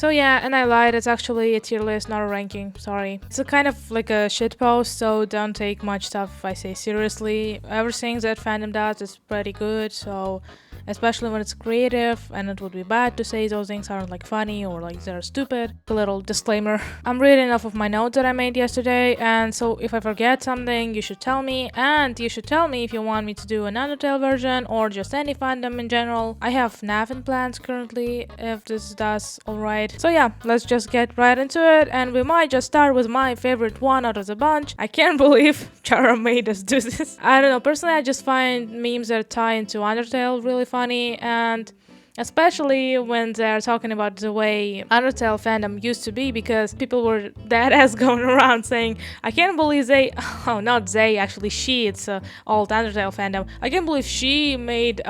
So yeah, and I lied, it's actually a tier list, not a ranking, sorry. It's a kind of like a shit post, so don't take much stuff if I say seriously. Everything that fandom does is pretty good, so especially when it's creative, and it would be bad to say those things aren't like funny or like they're stupid. A little disclaimer. I'm reading off of my notes that I made yesterday, and so if I forget something, you should tell me, and you should tell me if you want me to do an Undertale version or just any fandom in general. I have havent plans currently, if this does alright. So yeah, let's just get right into it, and we might just start with my favorite one out of the bunch. I can't believe Chara made us do this. I don't know, personally I just find memes that tie into Undertale really funny, and especially when they're talking about the way Undertale fandom used to be, because people were dead ass going around saying, I can't believe they, oh not they, actually she, it's old Undertale fandom, I can't believe she made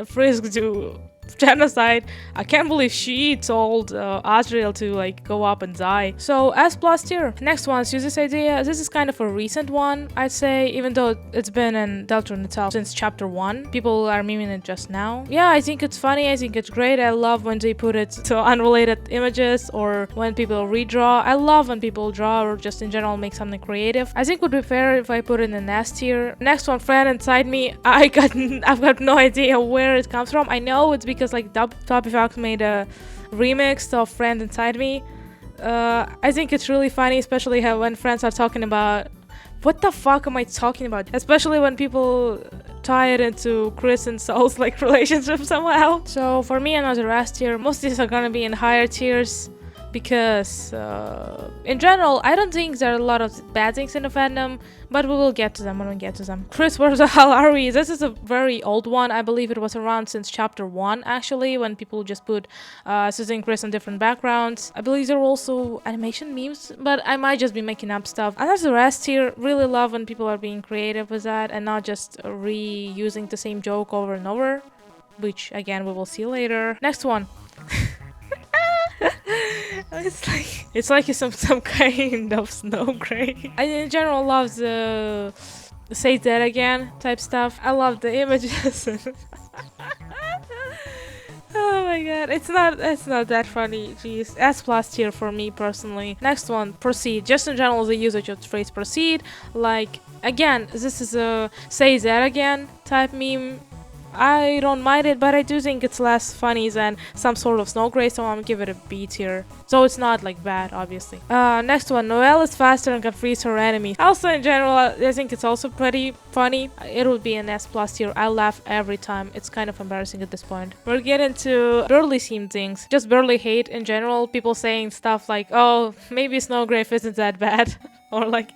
Frisk do genocide. I can't believe she told Azrael to like go up and die. So S plus tier. Next one, use this idea. This is kind of a recent one, I'd say, even though it's been in Deltarune itself since chapter 1. People are memeing it just now. Yeah, I think it's funny, I think it's great. I love when they put it to unrelated images or when people redraw. I love when people draw or just in general make something creative. I think it would be fair if I put it in an S tier. Next one, Friend Inside Me. I've got no idea where it comes from. I know it's because like Toppyfox made a remix of Friend Inside Me. I think it's really funny, especially how when friends are talking about what the fuck am I talking about, especially when people tie it into Chris and Saul's like relationship somehow. So for me, another S tier. Most of these are gonna be in higher tiers, because in general I don't think there are a lot of bad things in the fandom, but we will get to them when we get to them. Chris, where the hell are we? This is a very old one. I believe it was around since chapter 1 actually, when people just put Susan and Chris on different backgrounds. I believe there were also animation memes, but I might just be making up stuff. And that's the rest here. Really love when people are being creative with that and not just reusing the same joke over and over, which again we will see later. Next one. It's like some kind of snow gray. I in general love the say that again type stuff. I love the images. Oh my god, it's not that funny. Jeez, S plus tier for me personally. Next one, proceed. Just in general, the usage of the phrase proceed. Like again, this is a say that again type meme. I don't mind it, but I do think it's less funny than some sort of snow gray, so I'm gonna give it a B tier. So it's not like bad, obviously. Next one, Noelle is faster and can freeze her enemies. Also in general, I think it's also pretty funny. It would be an S plus tier. I laugh every time. It's kind of embarrassing at this point. We're getting to burly themed things. Just burly hate in general. People saying stuff like, oh, maybe Snowgrave isn't that bad. Or like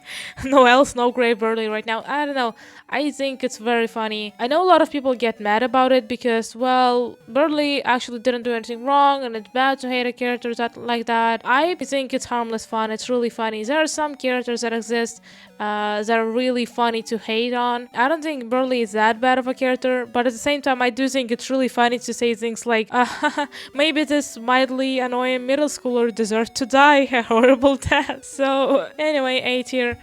Noelle Snowgrave burly right now. I don't know. I think it's very funny. I know a lot of people get mad about it because, well, Burley actually didn't do anything wrong and it's bad to hate a character like that. I think it's harmless fun. It's really funny. There are some characters that exist that are really funny to hate on. I don't think Burley is that bad of a character, but at the same time, I do think it's really funny to say things like, maybe this mildly annoying middle schooler deserves to die a horrible death. So anyway, A tier.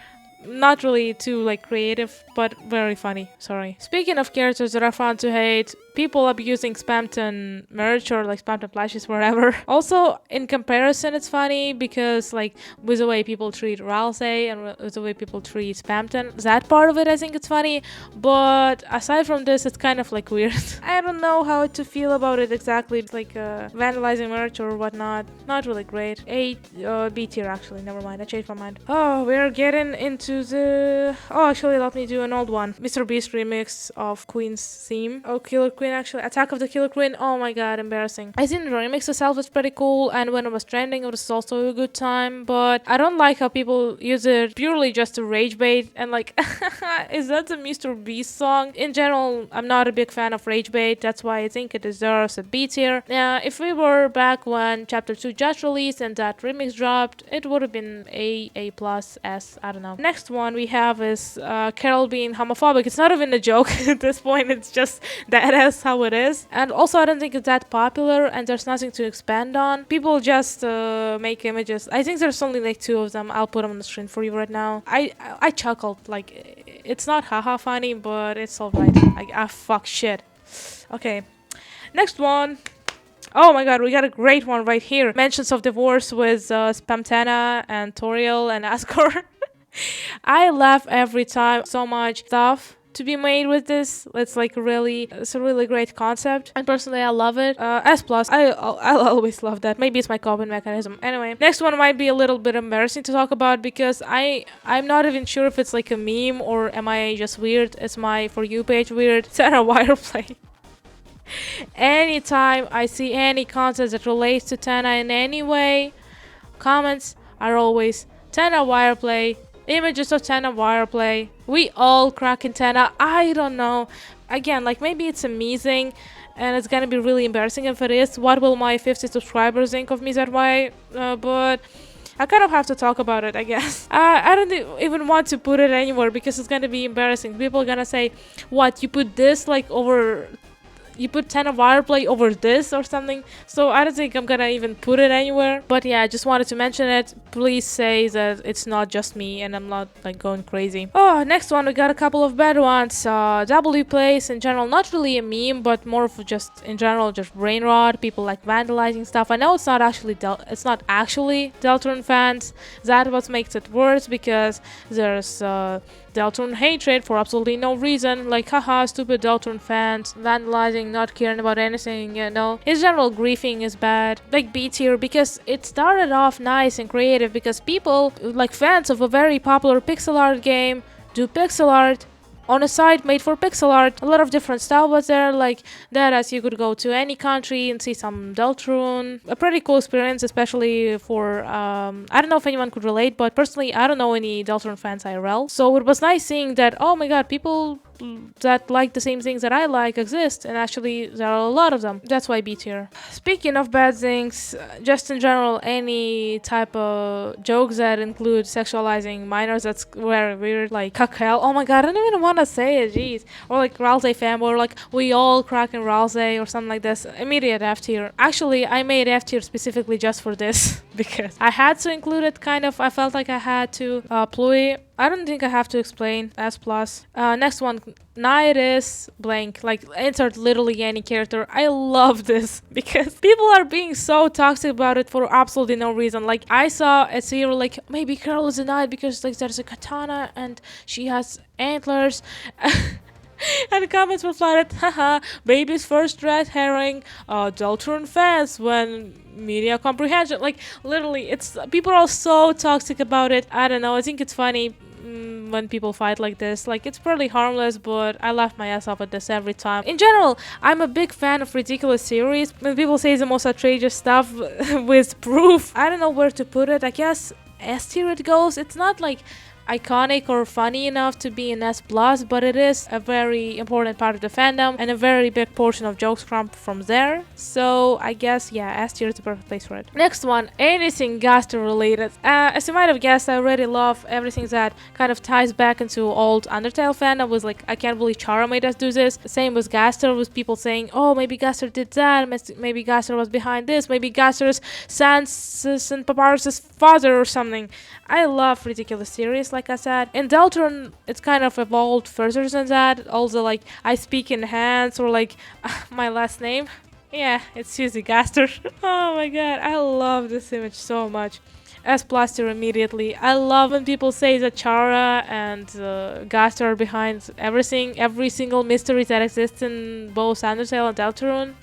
Not really too like creative, but very funny. Sorry. Speaking of characters that are fun to hate, people abusing Spamton merch or like Spamton plushies, whatever. Also, in comparison, it's funny because like with the way people treat Ralsei and with the way people treat Spamton, that part of it I think it's funny. But aside from this, it's kind of like weird. I don't know how to feel about it exactly. It's like vandalizing merch or whatnot. Not really great. B tier actually. Never mind. I changed my mind. Oh, we're getting into the... Oh, actually, let me do an old one. Mr. Beast remix of Queen's theme. Oh, Killer Queen, actually. Attack of the Killer Queen. Oh my god, embarrassing. I think the remix itself is pretty cool, and when it was trending, it was also a good time, but I don't like how people use it purely just to rage bait, and like, is that the Mr. Beast song? In general, I'm not a big fan of rage bait, that's why I think it deserves a B tier. If we were back when Chapter 2 just released and that remix dropped, it would have been A plus, S, I don't know. Next one we have is Carol being homophobic. It's not even a joke at this point, it's just that is how it is. And also I don't think it's that popular and there's nothing to expand on. People just make images. I think there's only like 2 of them. I'll put them on the screen for you right now. I chuckled, like it's not haha funny, but it's alright. Fuck shit. Okay, next one. Oh my god, we got a great one right here. Mentions of divorce with Spamtana and Toriel and Asgore. I laugh every time. So much stuff to be made with this. It's like it's a really great concept, and personally I love it. S plus, I'll always love that. Maybe it's my coping mechanism. Anyway, next one might be a little bit embarrassing to talk about because I'm not even sure if it's like a meme or am I just weird. It's my For You page weird. Tana Wireplay. Anytime I see any content that relates to Tana in any way, comments are always Tana Wireplay. Images of Tana Wireplay. We all crack in Tana. I don't know. Again, like maybe it's amazing and it's gonna be really embarrassing if it is. What will my 50 subscribers think of me that way? But I kind of have to talk about it, I guess. I don't even want to put it anywhere because it's gonna be embarrassing. People are gonna say, what, you put this like over... You put Tana Wireplay over this or something, so I don't think I'm gonna even put it anywhere. But yeah, I just wanted to mention it. Please say that it's not just me and I'm not like going crazy. Oh, next one, we got a couple of bad ones. W plays in general, not really a meme, but more of just in general, just brainrot. People like vandalizing stuff. I know it's not actually Deltarune fans. That's what makes it worse because there's Deltarune hatred for absolutely no reason, like haha, stupid Deltarune fans, vandalizing, not caring about anything, you know. His general griefing is bad, like B tier, because it started off nice and creative because people, like fans of a very popular pixel art game, do pixel art on a site made for pixel art. A lot of different style was there, like that, as you could go to any country and see some Deltarune. A pretty cool experience, especially for I don't know if anyone could relate, but personally I don't know any Deltarune fans IRL, so it was nice seeing that, oh my god, people that like the same things that I like exist, and actually there are a lot of them. That's why B tier. Speaking of bad things, just in general, any type of jokes that include sexualizing minors, that's very weird, like cakel. Oh my god, I don't even want to say it, jeez. Or like Ralsei fanboy, or like we all crack in Ralsei or something like this. Immediate F tier. Actually, I made F tier specifically just for this because I had to include it, kind of. I felt like I had to. Pluie, I don't think I have to explain. S plus. Next one, Nairis blank, like insert literally any character. I love this because people are being so toxic about it for absolutely no reason. Like I saw a serial like maybe Carol is a knight because like there's a katana and she has antlers. And comments were flooded, haha, baby's first red herring, Deltarune fans when media comprehension. Like literally, it's people are so toxic about it. I don't know, I think it's funny when people fight like this. Like it's pretty harmless, but I laugh my ass off at this every time. In general, I'm a big fan of ridiculous series. When people say the most outrageous stuff with proof, I don't know where to put it. I guess S tier it goes. It's not like iconic or funny enough to be an S plus, but it is a very important part of the fandom and a very big portion of jokes come from there. So I guess yeah, S tier is the perfect place for it. Next one, anything Gaster related. As you might have guessed, I already love everything that kind of ties back into old Undertale fandom. Was like, I can't believe Chara made us do this. Same with Gaster, with people saying, oh, maybe Gaster did that, maybe Gaster was behind this, maybe Gaster is Sans and Papyrus's father or something. I love ridiculous series, like I said. In Deltarune, it's kind of evolved further than that. Also, like, I speak in hands, or like, my last name. Yeah, it's Susie Gaster. Oh my god, I love this image so much. S plus tier immediately. I love when people say that Chara and Gaster are behind everything, every single mystery that exists in both Undertale and Deltarune.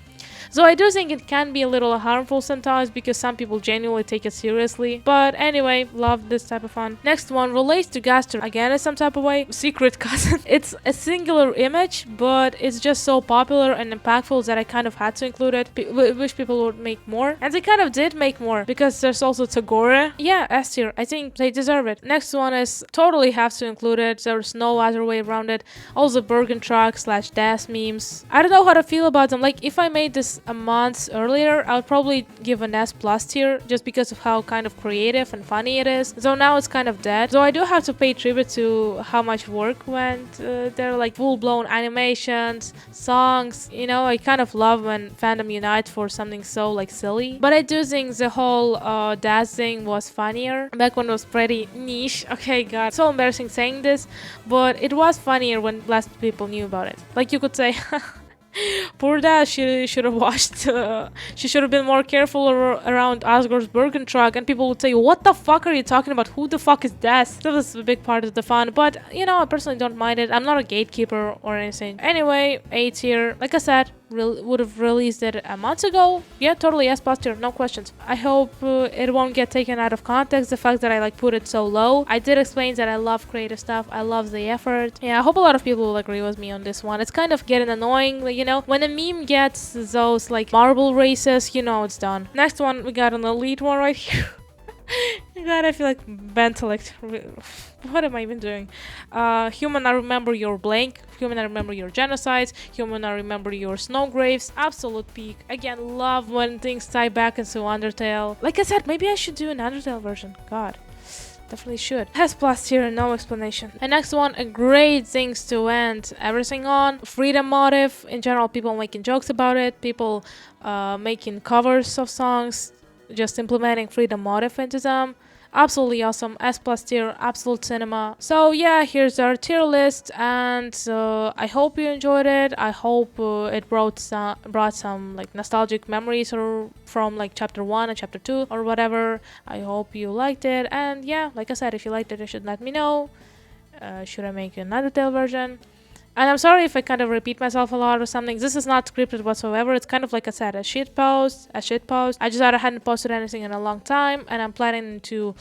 So I do think it can be a little harmful sometimes because some people genuinely take it seriously. But anyway, love this type of fun. Next one relates to Gaster again in some type of way. Secret cousin. It's a singular image, but it's just so popular and impactful that I kind of had to include it. Wish people would make more. And they kind of did make more because there's also Tagore. Yeah, S tier. I think they deserve it. Next one is totally have to include it. There's no other way around it. All the Bergen truck / Das memes. I don't know how to feel about them. Like if I made this a month earlier, I would probably give an S plus tier just because of how kind of creative and funny it is. So now it's kind of dead. So I do have to pay tribute to how much work went there, like full-blown animations, songs. You know, I kind of love when fandom unite for something so like silly. But I do think the whole Das thing was funnier. Back when it was pretty niche. Okay, god, so embarrassing saying this, but it was funnier when less people knew about it. Like you could say Poor dad, she should have watched. She should have been more careful around Asgard's Birken truck, and people would say, "What the fuck are you talking about? Who the fuck is Des?" That was a big part of the fun, but you know, I personally don't mind it. I'm not a gatekeeper or anything. Anyway, A tier, like I said, would have released it a month ago. Yeah, totally S plus tier, no questions. I hope it won't get taken out of context. The fact that I like put it so low. I did explain that I love creative stuff. I love the effort. Yeah, I hope a lot of people will agree with me on this one. It's kind of getting annoying, like, you know, when a meme gets those like marble races, you know it's done. Next one, we got an elite one right here. God, I feel like intellect. What am I even doing? Human, I remember your blank. Human, I remember your genocides. Human, I remember your snow graves. Absolute peak. Again, love when things tie back into Undertale. Like I said, maybe I should do an Undertale version. God. Definitely should. Has plus tier, no explanation. And next one, a great things to end everything on. Freedom motive. In general, people making jokes about it. People making covers of songs. Just implementing freedom motive into them. Absolutely awesome. S plus tier, absolute cinema. So yeah, here's our tier list, and I hope you enjoyed it. I hope it brought some like nostalgic memories or from like chapter 1 and chapter 2 or whatever. I hope you liked it, and yeah, like I said, if you liked it, you should let me know. Should I make another tale version? And I'm sorry if I kind of repeat myself a lot or something. This is not scripted whatsoever. It's kind of like I said, a shit post. I just thought I hadn't posted anything in a long time, and I'm planning to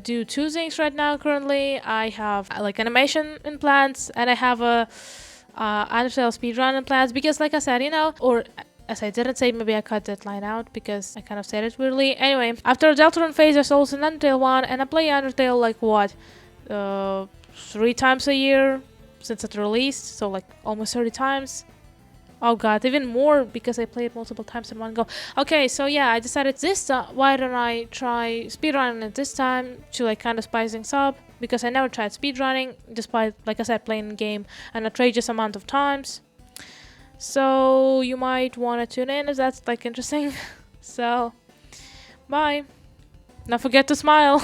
do two things right now currently. I have like animation in plans, and I have a Undertale speedrun in plans, because like I said, you know, or as I didn't say, maybe I cut that line out because I kind of said it weirdly. Anyway, after Deltarune phase, there's also an Undertale one, and I play Undertale like what, 3 times a year since it released, so like almost 30 times. Oh god, even more because I play it multiple times in one go. Okay, so yeah, I decided this why don't I try speedrunning it this time to like kind of spice things up, because I never tried speedrunning despite, like I said, playing the game an outrageous amount of times. So you might want to tune in if that's like interesting. So bye. Don't forget to smile.